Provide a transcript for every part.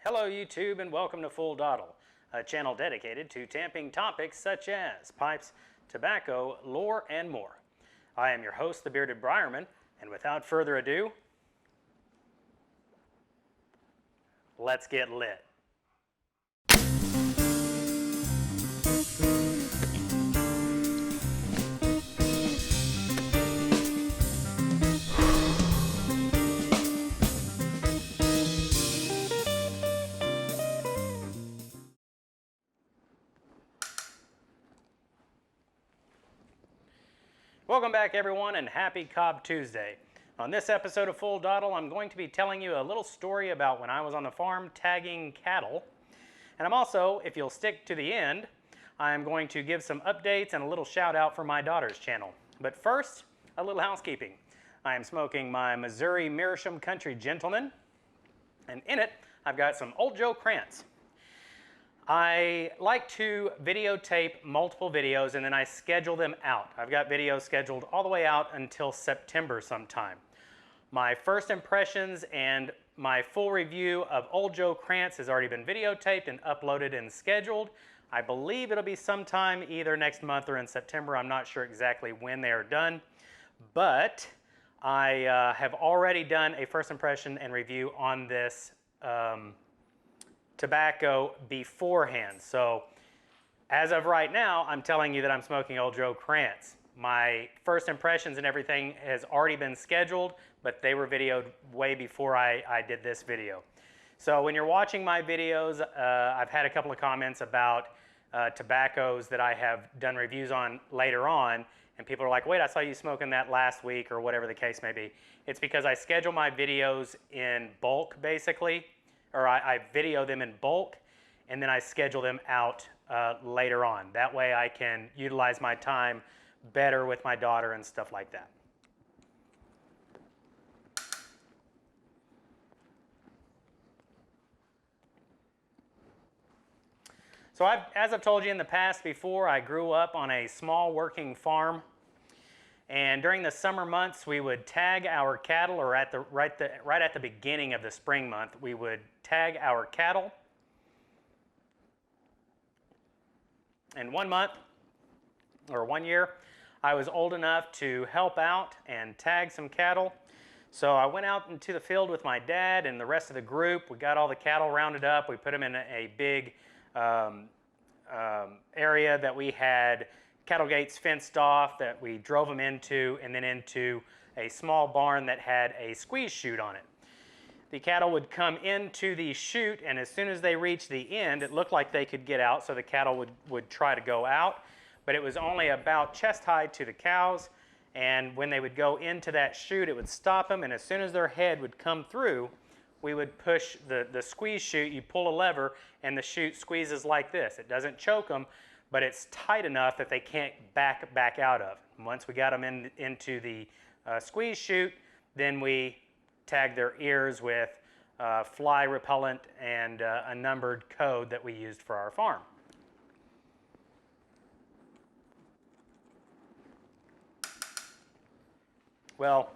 Hello YouTube and welcome to Full Dottle, a channel dedicated to tamping topics such as pipes, tobacco, lore, and more. I am your host, the Bearded Briarman, and without further ado, let's get lit. Welcome back everyone and happy Cobb Tuesday. On this episode of Full Dottle, I'm going to be telling you a little story about when I was on the farm tagging cattle. And I'm also, if you'll stick to the end, I'm going to give some updates and a little shout out for my daughter's channel. But first, a little housekeeping. I am smoking my Missouri Meerschaum Country Gentleman, and in it, I've got some Old Joe Krantz. I like to videotape multiple videos and then I schedule them out. I've got videos scheduled all the way out until September sometime. My first impressions and my full review of Old Joe Krantz has already been videotaped and uploaded and scheduled. I believe it'll be sometime either next month or in September. I'm not sure exactly when they are done, but I have already done a first impression and review on this tobacco beforehand. So as of right now, I'm telling you that I'm smoking Old Joe Krantz. My first impressions and everything has already been scheduled, but they were videoed way before I did this video. So when you're watching my videos, I've had a couple of comments about tobaccos that I have done reviews on later on, and people are like, wait, I saw you smoking that last week, or whatever the case may be. It's because I schedule my videos in bulk, basically, or I video them in bulk, and then I schedule them out later on. That way I can utilize my time better with my daughter and stuff like that. So as I've told you in the past before, I grew up on a small working farm. And during the summer months, we would tag our cattle, or right at the beginning of the spring month, we would tag our cattle. And one month, or 1 year, I was old enough to help out and tag some cattle. So I went out into the field with my dad and the rest of the group. We got all the cattle rounded up. We put them in a big area that we had cattle gates fenced off that we drove them into, and then into a small barn that had a squeeze chute on it. The cattle would come into the chute, and as soon as they reached the end, it looked like they could get out, so the cattle would try to go out, but it was only about chest high to the cows, and when they would go into that chute, it would stop them, and as soon as their head would come through, we would push the squeeze chute. You pull a lever, and the chute squeezes like this. It doesn't choke them, but it's tight enough that they can't back out of. And once we got them into the squeeze chute, then we tagged their ears with fly repellent and a numbered code that we used for our farm. Well,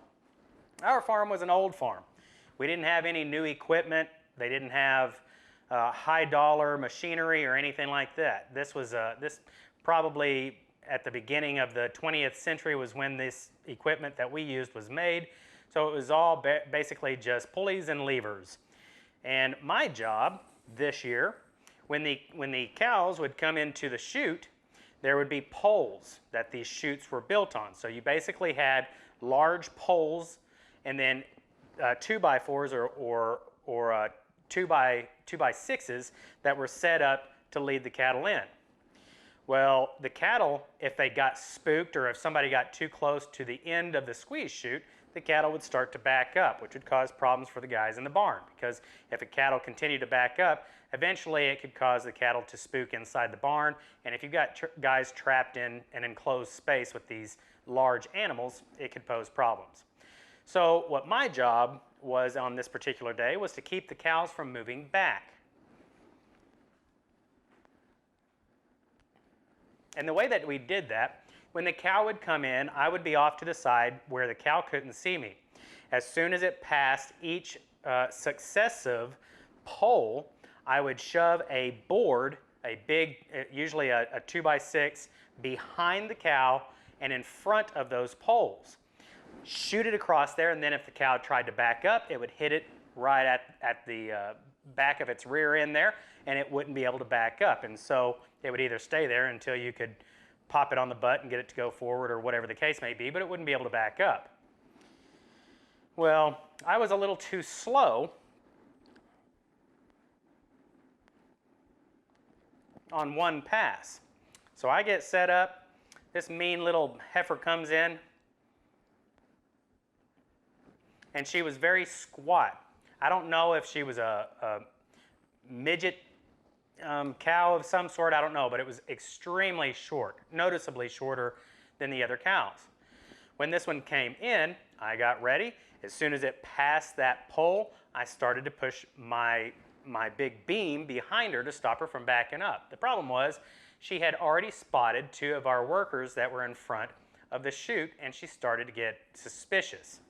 our farm was an old farm. We didn't have any new equipment. They didn't have high dollar machinery or anything like that. This was this probably at the beginning of the 20th century was when this equipment that we used was made. So it was all basically just pulleys and levers. And my job this year, when the cows would come into the chute, there would be poles that these chutes were built on. So you basically had large poles and then 2x4s or 2x6s that were set up to lead the cattle in. Well, the cattle, if they got spooked or if somebody got too close to the end of the squeeze chute, the cattle would start to back up, which would cause problems for the guys in the barn, because if a cattle continued to back up, eventually it could cause the cattle to spook inside the barn, and if you've got guys trapped in an enclosed space with these large animals, it could pose problems. So what my job was on this particular day was to keep the cows from moving back. And the way that we did that, when the cow would come in, I would be off to the side where the cow couldn't see me. As soon as it passed each successive pole, I would shove a board, a big, usually a 2x6, behind the cow and in front of those poles. Shoot it across there, and then if the cow tried to back up, it would hit it right at the back of its rear end there, and it wouldn't be able to back up. And so it would either stay there until you could pop it on the butt and get it to go forward or whatever the case may be, but it wouldn't be able to back up. Well, I was a little too slow on one pass. So I get set up, this mean little heifer comes in, and she was very squat. I don't know if she was a midget cow of some sort, I don't know, but it was extremely short, noticeably shorter than the other cows. When this one came in, I got ready. As soon as it passed that pole, I started to push my big beam behind her to stop her from backing up. The problem was she had already spotted two of our workers that were in front of the chute, and she started to get suspicious.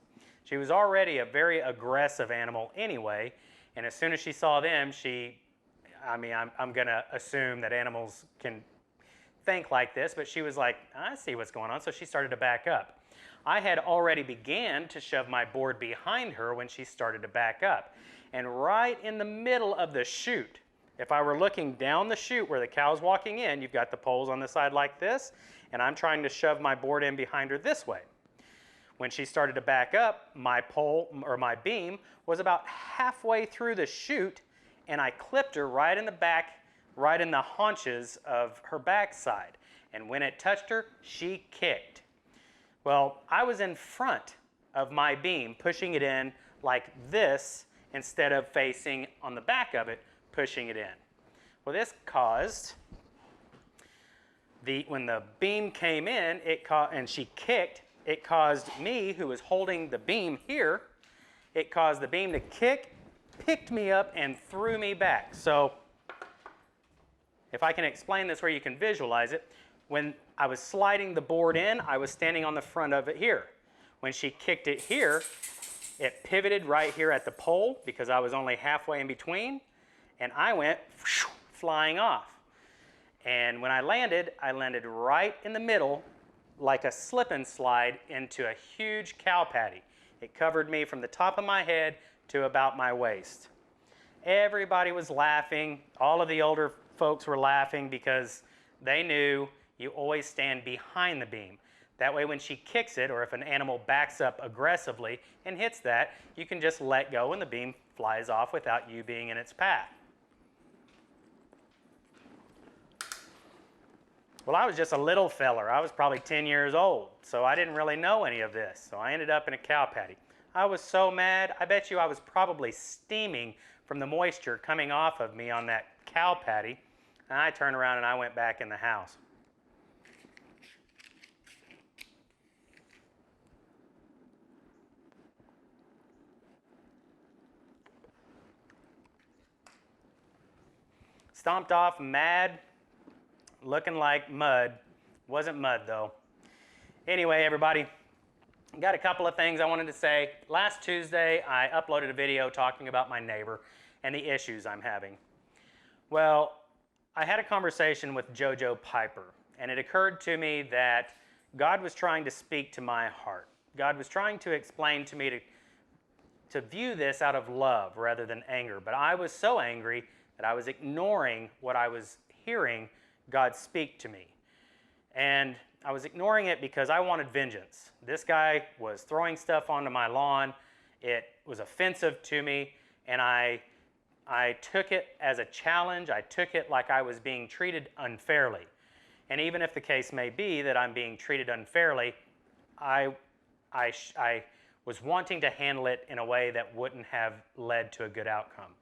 She was already a very aggressive animal anyway, and as soon as she saw them, I'm going to assume that animals can think like this, but she was like, I see what's going on, so she started to back up. I had already began to shove my board behind her when she started to back up. And right in the middle of the chute, if I were looking down the chute where the cow's walking in, you've got the poles on the side like this, and I'm trying to shove my board in behind her this way. When she started to back up, my pole, or my beam, was about halfway through the chute, and I clipped her right in the back, right in the haunches of her backside. And when it touched her, she kicked. Well, I was in front of my beam, pushing it in like this, instead of facing on the back of it, pushing it in. Well, this caused, when the beam came in, and she kicked, it caused me, who was holding the beam here, it caused the beam to kick, picked me up, and threw me back. So, if I can explain this where you can visualize it, when I was sliding the board in, I was standing on the front of it here. When she kicked it here, it pivoted right here at the pole because I was only halfway in between, and I went flying off. And when I landed right in the middle like a slip and slide into a huge cow patty. It covered me from the top of my head to about my waist. Everybody was laughing. All of the older folks were laughing because they knew you always stand behind the beam. That way when she kicks it, or if an animal backs up aggressively and hits that, you can just let go and the beam flies off without you being in its path. Well, I was just a little feller. I was probably 10 years old, so I didn't really know any of this. So I ended up in a cow patty. I was so mad. I bet you I was probably steaming from the moisture coming off of me on that cow patty. And I turned around and I went back in the house. Stomped off mad, looking like mud. Wasn't mud though. Anyway, everybody, got a couple of things I wanted to say. Last Tuesday, I uploaded a video talking about my neighbor and the issues I'm having. Well, I had a conversation with JoJo Piper, and it occurred to me that God was trying to speak to my heart. God was trying to explain to me to view this out of love rather than anger. But I was so angry that I was ignoring what I was hearing God speak to me. And I was ignoring it because I wanted vengeance. This guy was throwing stuff onto my lawn. It was offensive to me, and I took it as a challenge. I took it like I was being treated unfairly. And even if the case may be that I'm being treated unfairly, I was wanting to handle it in a way that wouldn't have led to a good outcome.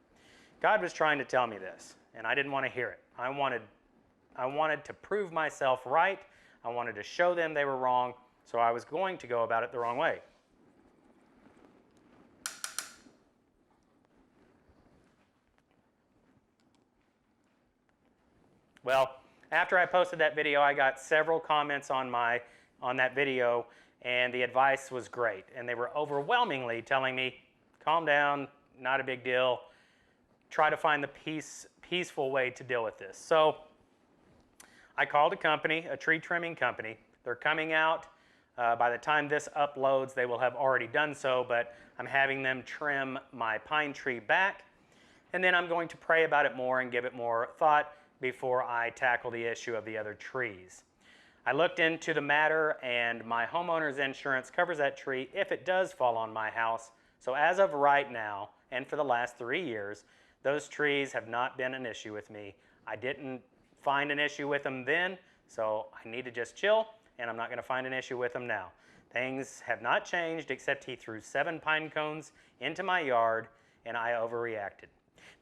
God was trying to tell me this, and I didn't want to hear it. I wanted to prove myself right. I wanted to show them they were wrong, so I was going to go about it the wrong way. Well, after I posted that video, I got several comments on that video, and the advice was great. And they were overwhelmingly telling me, calm down, not a big deal. try to find the peaceful way to deal with this. So I called a company, a tree trimming company. They're coming out. By the time this uploads, they will have already done so, but I'm having them trim my pine tree back, and then I'm going to pray about it more and give it more thought before I tackle the issue of the other trees. I looked into the matter, and my homeowner's insurance covers that tree if it does fall on my house. So as of right now, and for the last 3 years, those trees have not been an issue with me. I didn't find an issue with them then, so I need to just chill, and I'm not going to find an issue with them now. Things have not changed, except he threw 7 pine cones into my yard, and I overreacted.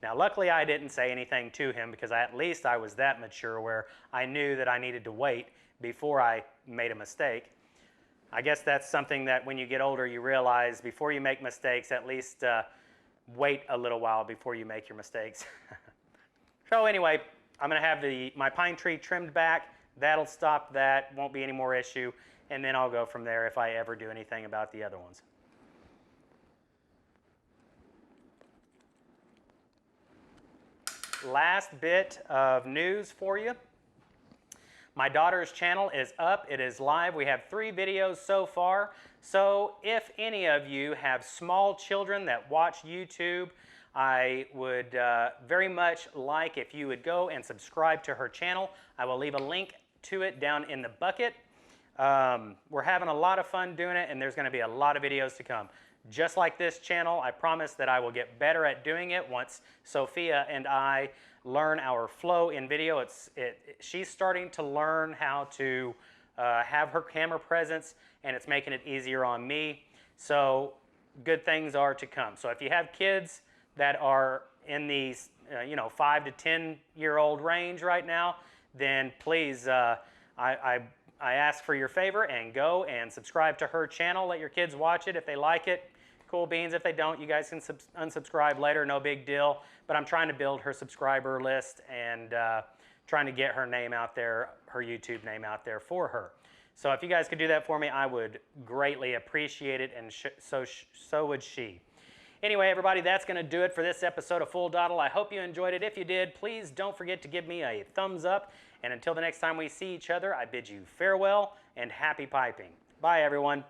Now, luckily, I didn't say anything to him, because at least I was that mature where I knew that I needed to wait before I made a mistake. I guess that's something that when you get older, you realize before you make mistakes, at least wait a little while before you make your mistakes. So anyway, I'm going to have my pine tree trimmed back. That'll stop that, won't be any more issue, and then I'll go from there if I ever do anything about the other ones. Last bit of news for you. My daughter's channel is up, it is live. We have 3 videos so far. So if any of you have small children that watch YouTube, I would very much like if you would go and subscribe to her channel. I will leave a link to it down in the bucket. We're having a lot of fun doing it, and there's going to be a lot of videos to come. Just like this channel, I promise that I will get better at doing it once Sophia and I learn our flow in video. She's starting to learn how to have her camera presence, and it's making it easier on me. So good things are to come. So if you have kids that are in the 5 to 10-year-old range right now, then please, I ask for your favor and go and subscribe to her channel. Let your kids watch it if they like it. Cool beans. If they don't, you guys can unsubscribe later, no big deal. But I'm trying to build her subscriber list and trying to get her name out there, her YouTube name out there for her. So if you guys could do that for me, I would greatly appreciate it, and so would she. Anyway, everybody, that's going to do it for this episode of Full Dottle. I hope you enjoyed it. If you did, please don't forget to give me a thumbs up. And until the next time we see each other, I bid you farewell and happy piping. Bye, everyone.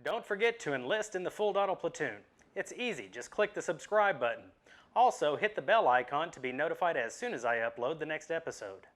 Don't forget to enlist in the Full Dottle platoon. It's easy. Just click the subscribe button. Also, hit the bell icon to be notified as soon as I upload the next episode.